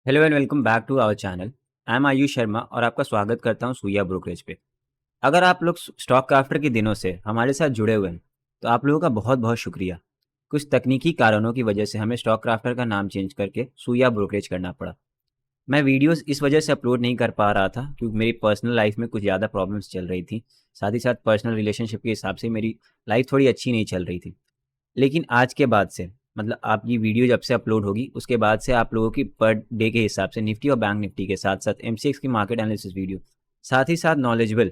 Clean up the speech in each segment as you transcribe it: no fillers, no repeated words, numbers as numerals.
Hello and welcome back to our channel. I am Ayush Sharma और आपका स्वागत करता हूं सूर्या ब्रोकरेज पे। अगर आप लोग स्टॉक क्राफ्टर के दिनों से हमारे साथ जुड़े हुए हैं तो आप लोगों का बहुत बहुत शुक्रिया। कुछ तकनीकी कारणों की वजह से हमें स्टॉक क्राफ्टर का नाम चेंज करके सूर्या ब्रोकरेज करना पड़ा। मैं वीडियोस इस वजह से अपलोड नहीं कर पा रहा था क्योंकि मेरी पर्सनल लाइफ में कुछ ज़्यादा प्रॉब्लम्स चल रही थी। साथ ही साथ पर्सनल रिलेशनशिप के हिसाब से मेरी लाइफ थोड़ी अच्छी नहीं चल रही थी। लेकिन आज के बाद से मतलब आपकी वीडियो जब से अपलोड होगी उसके बाद से आप लोगों की पर डे के हिसाब से निफ्टी और बैंक निफ्टी के साथ साथ एमसीएक्स की मार्केट एनालिसिस वीडियो, साथ ही साथ नॉलेजेबल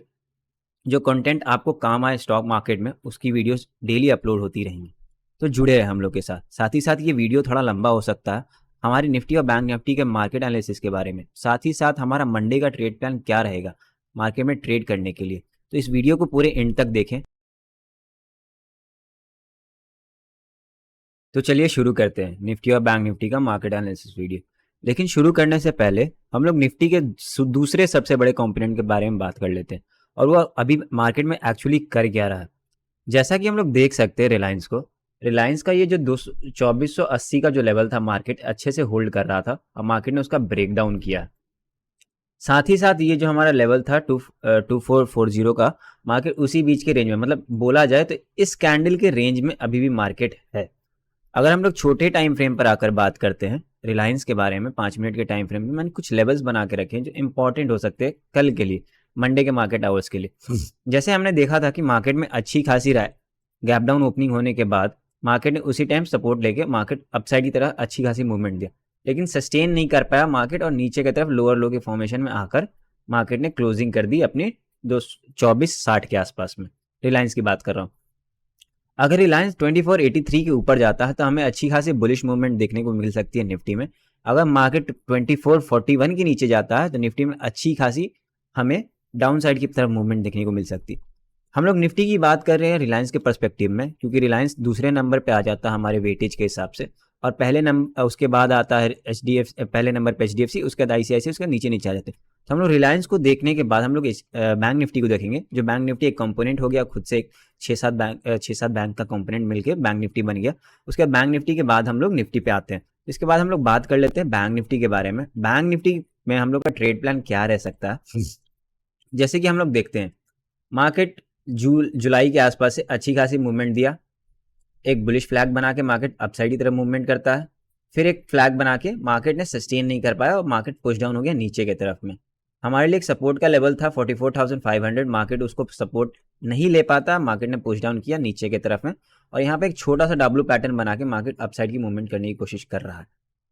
जो कंटेंट आपको काम आए स्टॉक मार्केट में उसकी वीडियोस डेली अपलोड होती रहेंगी। तो जुड़े रहे हम लोग के साथ। साथ ही साथ ये वीडियो थोड़ा लंबा हो सकता है हमारी निफ्टी और बैंक निफ्टी के मार्केट एनालिसिस के बारे में, साथ ही साथ हमारा मंडे का ट्रेड प्लान क्या रहेगा मार्केट में ट्रेड करने के लिए। तो इस वीडियो को पूरे एंड तक देखें। तो चलिए शुरू करते हैं निफ्टी और बैंक निफ्टी का मार्केट एनालिसिस वीडियो। लेकिन शुरू करने से पहले हम लोग निफ्टी के दूसरे सबसे बड़े कंपोनेंट के बारे में बात कर लेते हैं और वो अभी मार्केट में एक्चुअली कर क्या रहा है। जैसा कि हम लोग देख सकते हैं रिलायंस का ये जो 2480 का जो लेवल था मार्केट अच्छे से होल्ड कर रहा था और मार्केट ने उसका ब्रेकडाउन किया। साथ ही साथ ये जो हमारा लेवल था 2440 का, मार्केट उसी बीच के रेंज में, मतलब बोला जाए तो इस कैंडल के रेंज में अभी भी मार्केट है। अगर हम लोग छोटे टाइम फ्रेम पर आकर बात करते हैं रिलायंस के बारे में, 5 मिनट के टाइम फ्रेम में मैंने कुछ लेवल्स बना के रखे हैं जो इंपॉर्टेंट हो सकते हैं कल के लिए, मंडे के मार्केट आवर्स के लिए। जैसे हमने देखा था कि मार्केट में अच्छी खासी गैप डाउन ओपनिंग होने के बाद मार्केट ने उसी टाइम सपोर्ट लेके मार्केट अपसाइड की तरह अच्छी खासी मूवमेंट दिया, लेकिन सस्टेन नहीं कर पाया मार्केट और नीचे की तरफ लोअर लो के फॉर्मेशन में आकर मार्केट ने क्लोजिंग कर दी अपने 2460 के आसपास में। रिलायंस की बात कर रहा हूँ। अगर रिलायंस 2483 के ऊपर जाता है तो हमें अच्छी खासी बुलिश मूवमेंट देखने को मिल सकती है निफ्टी में। अगर मार्केट 2441 के नीचे जाता है तो निफ्टी में अच्छी खासी हमें डाउन साइड की तरफ मूवमेंट देखने को मिल सकती है। हम लोग निफ्टी की बात कर रहे हैं रिलायंस के पर्सपेक्टिव में, क्योंकि रिलायंस दूसरे नंबर पे आ जाता है हमारे वेटेज के हिसाब से, और पहले नंबर उसके बाद आता है एच डी एफ, पहले नंबर पे एचडीएफसी, उसके बाद आईसीआईसी, उसके नीचे नीचे आ जाते हैं। तो हम लोग रिलायंस को देखने के बाद हम लोग बैंक निफ्टी को देखेंगे, जो बैंक निफ्टी एक कंपोनेंट हो गया खुद से, एक 6-7 बैंक का कंपोनेंट मिलकर बैंक निफ्टी बन गया। उसके बाद बैंक निफ्टी के बाद हम लोग निफ्टी पे आते हैं। इसके बाद हम लोग बात कर लेते हैं बैंक निफ्टी के बारे में। बैंक निफ्टी में हम लोग का ट्रेड प्लान क्या रह सकता है। जैसे कि हम लोग देखते हैं मार्केट जुलाई के आसपास से अच्छी खासी मूवमेंट दिया, एक बुलिश फ्लैग बना के मार्केट अपसाइड की तरफ मूवमेंट करता है, फिर एक फ्लैग बना के मार्केट ने सस्टेन नहीं कर पाया और मार्केट पुश डाउन हो गया नीचे की तरफ में। हमारे लिए एक सपोर्ट का लेवल था 44,500, मार्केट उसको सपोर्ट नहीं ले पाता, मार्केट ने पुश डाउन किया नीचे की तरफ में, और यहाँ पे एक छोटा सा डब्ल्यू पैटर्न बना के मार्केट अपसाइड की मूवमेंट करने की कोशिश कर रहा है।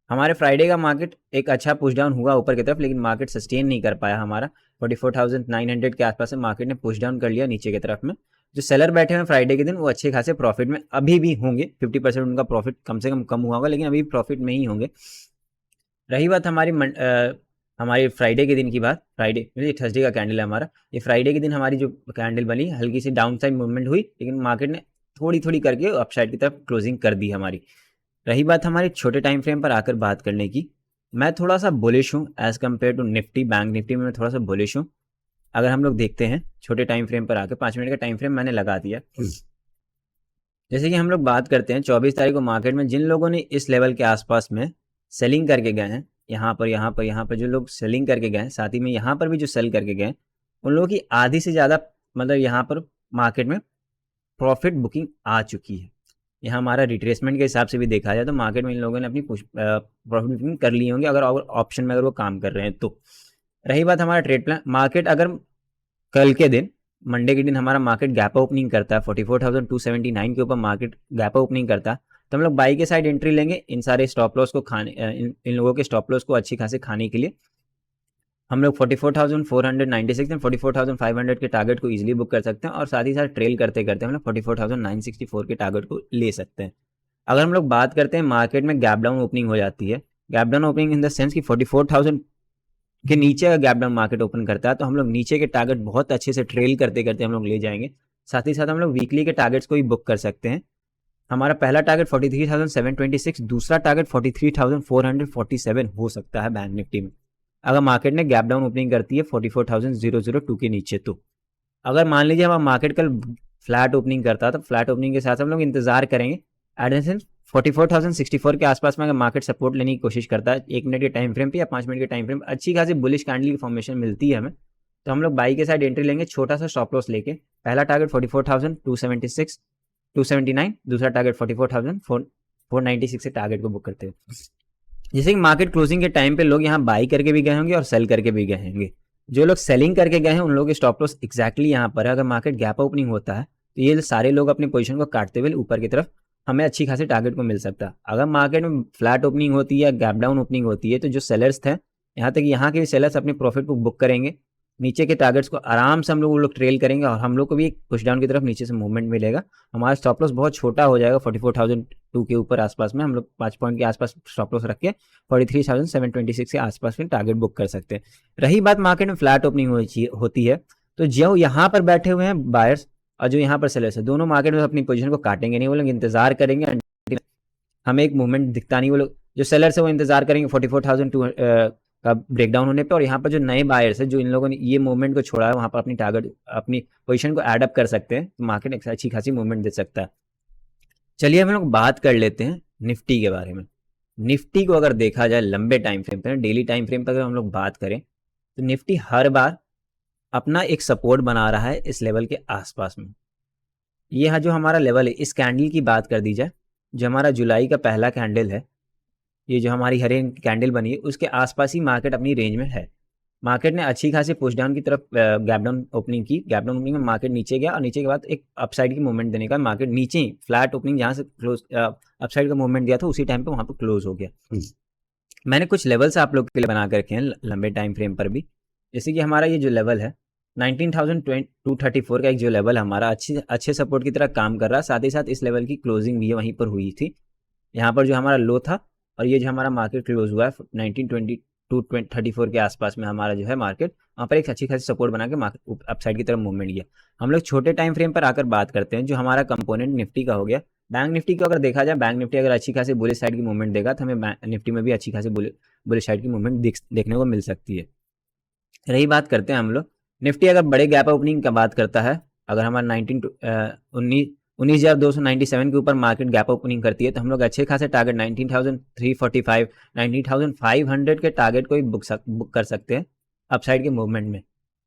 हमारे फ्राइडे का मार्केट एक अच्छा पुश डाउन हुआ ऊपर की तरफ, लेकिन मार्केट सस्टेन नहीं कर पाया हमारा 44,900 के आसपास से मार्केट ने पुश डाउन कर लिया नीचे की तरफ में। जो सेलर बैठे हुए फ्राइडे के दिन वो अच्छे खासे प्रॉफिट में अभी भी होंगे, 50% उनका प्रॉफिट कम से कम हुआ होगा, लेकिन अभी प्रॉफिट में ही होंगे। रही बात हमारी फ्राइडे के दिन की बात, फ्राइडे ये थर्सडे का कैंडल है हमारा, ये फ्राइडे के दिन हमारी जो कैंडल बनी हल्की सी डाउन साइड मूवमेंट हुई, लेकिन मार्केट ने थोड़ी थोड़ी करके अपसाइड की तरफ क्लोजिंग कर दी हमारी। रही बात हमारे छोटे टाइम फ्रेम पर आकर बात करने की, मैं थोड़ा सा बुलिश हूँ as compared to Nifty. Bank Nifty में मैं थोड़ा सा बुलिश हूँ। अगर हम लोग देखते हैं छोटे टाइम फ्रेम पर आकर, 5 मिनट का टाइम फ्रेम मैंने लगा दिया। जैसे कि हम लोग बात करते हैं 24 तारीख को मार्केट में जिन लोगों ने इस लेवल के आसपास में सेलिंग करके गए हैं, यहाँ पर जो लोग सेलिंग करके गए हैं, साथ ही में यहाँ पर भी जो सेल करके गए, उन लोगों की आधी से ज़्यादा मतलब यहाँ पर मार्केट में प्रॉफिट बुकिंग आ चुकी है। यहाँ हमारा रिट्रेसमेंट के हिसाब से भी देखा जाए तो मार्केट में इन लोगों ने अपनी प्रॉफिट बुकिंग कर ली होंगे, अगर ऑप्शन में अगर वो काम कर रहे हैं तो। रही बात हमारा ट्रेड प्लान, मार्केट अगर कल के दिन मंडे के दिन हमारा मार्केट गैप ओपनिंग करता है 44,279 के ऊपर मार्केट गैप ओपनिंग करता है, तो हम लोग बाई के साइड एंट्री लेंगे इन सारे स्टॉप लॉस को खाने, इन लोगों के स्टॉप लॉस को अच्छी खासे खाने के लिए। हम लोग 44,496 एंड 44,500 के टारगेट को इजीली बुक कर सकते हैं, और साथ ही साथ ट्रेल करते करते हम लोग 44,964 के टारगेट को ले सकते हैं। अगर हम लोग बात करते हैं मार्केट में गैप डाउन ओपनिंग हो जाती है, gap down opening in the sense कि 44,000 के नीचे अगर गैप डाउन मार्केट ओपन करता है तो हम लोग नीचे के टारगेट बहुत अच्छे से ट्रेल करते करते हम लोग ले जाएंगे। साथ ही साथ हम लोग वीकली के टारगेट्स को भी बुक कर सकते हैं। हमारा पहला टारगेट 43,726, दूसरा टारगेट 43,447 हो सकता है बैंक निफ्टी में, अगर मार्केट ने गैप डाउन ओपनिंग करती है 44,002 के नीचे। तो अगर मान लीजिए हमारा मार्केट कल फ्लैट ओपनिंग करता है तो फ्लैट ओपनिंग के साथ हम लोग इंतजार करेंगे एट द सेंस 44,064 के आसपास में अगर मार्केट सपोर्ट लेने की कोशिश करता है 1 मिनट के टाइम फ्रेम पे या 5 मिनट के टाइम फ्रेम, अच्छी खासी बुलिश कैंडल की फॉर्मेशन मिलती है हमें, तो हम लोग बाई के साइड एंट्री लेंगे, छोटा सा स्टॉप लॉस लेके। पहला टारगेट 44,276 279, दूसरा टारगेट 44,496 से टारगेट को बुक करते हैं। जैसे कि मार्केट क्लोजिंग के टाइम पे लोग यहाँ बाई करके भी गए होंगे और सेल करके भी गए होंगे। जो लोग सेलिंग करके गए हैं उन लोगों के स्टॉप लॉस एक्जैक्टली यहाँ पर है। अगर मार्केट गैप ओपनिंग होता है तो ये सारे लोग अपनी पोजीशन को काटते हुए ऊपर की तरफ हमें अच्छी खासी टारगेट को मिल सकता है। अगर मार्केट में फ्लैट ओपनिंग होती है या गैप डाउन ओपनिंग होती है तो जो सेलर्स थे, यहाँ तक यहाँ के भी सेलर्स अपने प्रॉफिट को बुक करेंगे, नीचे के टारगेट्स को आराम से हम लोग ट्रेल करेंगे और हम लोग को भी एक पुश डाउन की तरफ नीचे से मूवमेंट मिलेगा। हमारा स्टॉप लॉस बहुत छोटा हो जाएगा, 44,002 के ऊपर आसपास में हम लोग 5 पॉइंट के आसपास स्टॉप लॉस रख के 43,726 के आसपास में टारगेट बुक कर सकते हैं। रही बात मार्केट में फ्लैट ओपनिंग होती है तो जो यहाँ पर बैठे हुए हैं बायर्स और जो यहाँ पर सेलर्स है, दोनों मार्केट में अपनी पोजीशन को काटेंगे नहीं, वो लोग इंतजार करेंगे, हमें एक मूवमेंट दिखता नहीं। वो लोग जो सेलर्स है वो इंतजार करेंगे 44,200 का ब्रेकडाउन होने पे, और यहाँ पर जो नए बायर्स है जो इन लोगों ने ये मूवमेंट को छोड़ा है वहाँ पर अपनी टारगेट अपनी पोजीशन को एड अप कर सकते हैं, तो मार्केट एक अच्छी खासी मूवमेंट दे सकता है। चलिए हम लोग बात कर लेते हैं निफ्टी के बारे में। निफ्टी को अगर देखा जाए लंबे टाइम फ्रेम पर, डेली टाइम फ्रेम पर अगर हम लोग बात करें तो निफ्टी हर बार अपना एक सपोर्ट बना रहा है इस लेवल के आसपास में। ये जो हमारा लेवल है, इस कैंडल की बात कर दी जाए, जो हमारा जुलाई का पहला कैंडल है, ये जो हमारी हरे कैंडल बनी है उसके आसपास ही मार्केट अपनी रेंज में है। मार्केट ने अच्छी खासी पुश डाउन की तरफ गैप डाउन ओपनिंग की, गैप डाउन ओपनिंग में मार्केट नीचे गया और नीचे के बाद एक अपसाइड की मूवमेंट देने का मार्केट नीचे ही फ्लैट ओपनिंग जहाँ से क्लोज अपसाइड का मूवमेंट दिया था उसी टाइम पे वहाँ पर क्लोज हो गया। मैंने कुछ लेवल्स आप लोग के लिए बना कर रखे हैं लंबे टाइम फ्रेम पर भी, जैसे कि हमारा ये जो लेवल है 19,234 का एक जो लेवल हमारा अच्छे सपोर्ट की तरह काम कर रहा है, साथ ही साथ इस लेवल की क्लोजिंग भी वहीं पर हुई थी। यहाँ पर जो हमारा लो था और ये जो हमारा मार्केट क्लोज हुआ है 19,234 के आसपास में हमारा जो है मार्केट वहाँ पर एक अच्छी खासी सपोर्ट बना के मार्केट अपसाइड की तरफ मूवमेंट किया। हम लोग छोटे टाइम फ्रेम पर आकर बात करते हैं, जो हमारा कंपोनेंट निफ्टी का हो गया। बैंक निफ्टी को अगर देखा जाए, बैंक निफ्टी अगर अच्छी खासी बुलिश साइड की मूवमेंट देगा तो हमें निफ्टी में भी अच्छी खासी बुलिश साइड की मूवमेंट देखने को मिल सकती है। रही बात करते हैं हम लोग निफ्टी अगर बड़े गैप ओपनिंग का बात करता है, अगर हमारा 19,297 के ऊपर मार्केट गैप ओपनिंग करती है तो हम लोग अच्छे खासे टारगेट 19,345 19,500 के टारगेट को ही बुक कर सकते हैं अपसाइड के मूवमेंट में,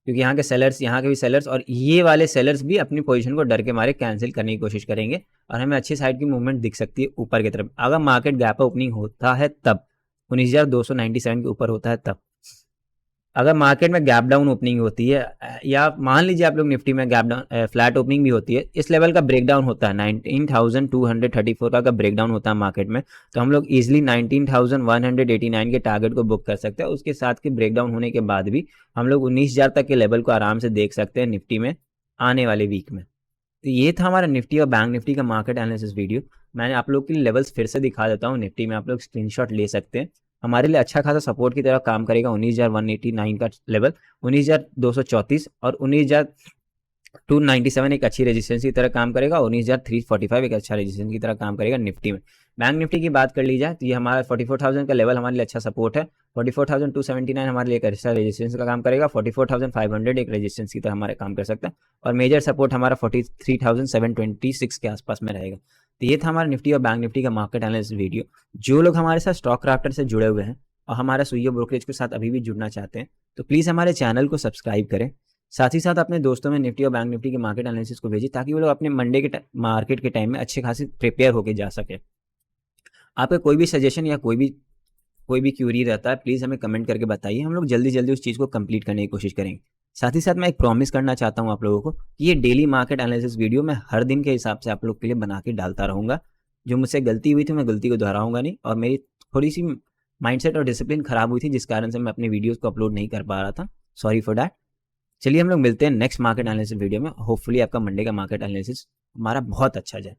क्योंकि यहाँ के भी सेलर्स और ये वाले सेलर्स भी अपनी पोजीशन को डर के मारे कैंसिल करने की कोशिश करेंगे और हमें अच्छी साइड की मूवमेंट दिख सकती है ऊपर की तरफ। अगर मार्केट गैप ओपनिंग होता है तब 19,297 के ऊपर होता है तब। अगर मार्केट में गैप डाउन ओपनिंग होती है या मान लीजिए आप लोग निफ्टी में गैप डाउन फ्लैट ओपनिंग भी होती है, इस लेवल का ब्रेकडाउन होता है 19,234 का ब्रेकडाउन होता है मार्केट में, तो हम लोग इजीली 19,189 के टारगेट को बुक कर सकते हैं। उसके साथ के ब्रेकडाउन होने के बाद भी हम लोग 19,000 तक के लेवल को आराम से देख सकते हैं निफ्टी में आने वाले वीक में। तो ये था हमारा निफ्टी और बैंक निफ्टी का मार्केट एनालिसिस वीडियो। मैंने आप लोग के लिए लेवल्स फिर से दिखा देता हूँ। निफ्टी में आप लोग स्क्रीनशॉट ले सकते हैं, हमारे लिए अच्छा खासा सपोर्ट की तरह काम करेगा 19,189 का लेवल, 19,234 और 19,297 एक अच्छी रेजिस्टेंस की तरह काम करेगा, 19,345 एक अच्छा रेजिस्टेंस की तरह काम करेगा निफ्टी में। बैंक निफ्टी की बात कर ली जाए तो ये हमारा 44,000 का लेवल हमारे लिए अच्छा सपोर्ट है, 44,279 हमारे लिए एक अच्छा रेजिस्टेंस का काम करेगा, 44,500 एक रेजिस्टेंस की तरह हमारे काम कर सकता है और मेजर सपोर्ट हमारा 43,726 के आसपास में रहेगा। तो ये था हमारा निफ्टी और बैंक निफ्टी का मार्केट एनालिसिस वीडियो। जो लोग हमारे साथ स्टॉक क्राफ्टर से जुड़े हुए हैं और हमारा सुइयो ब्रोकरेज के साथ अभी भी जुड़ना चाहते हैं तो प्लीज़ हमारे चैनल को सब्सक्राइब करें, साथ ही साथ अपने दोस्तों में निफ्टी और बैंक निफ्टी के मार्केट एनालिसिस को भेजें ताकि वो लोग अपने मंडे के मार्केट के टाइम में अच्छे खासी प्रिपेयर होकर जा सके। आपका कोई भी सजेशन या कोई भी क्यूरी रहता है प्लीज़ हमें कमेंट करके बताइए, हम लोग जल्दी जल्दी उस चीज़ को कंप्लीट करने की कोशिश करेंगे। साथ ही साथ मैं एक प्रॉमिस करना चाहता हूँ आप लोगों को कि ये डेली मार्केट एनालिसिस वीडियो मैं हर दिन के हिसाब से आप लोग के लिए बना के डालता रहूँगा। जो मुझसे गलती हुई थी मैं गलती को दोहराऊंगा नहीं, और मेरी थोड़ी सी माइंडसेट और डिसिप्लिन खराब हुई थी जिस कारण से मैं अपने वीडियोस को अपलोड नहीं कर पा रहा था, सॉरी फॉर दैट। चलिए हम लोग मिलते हैं नेक्स्ट मार्केट एनालिसिस वीडियो में। होपफुली आपका मंडे का मार्केट एनालिसिस हमारा बहुत अच्छा जाए।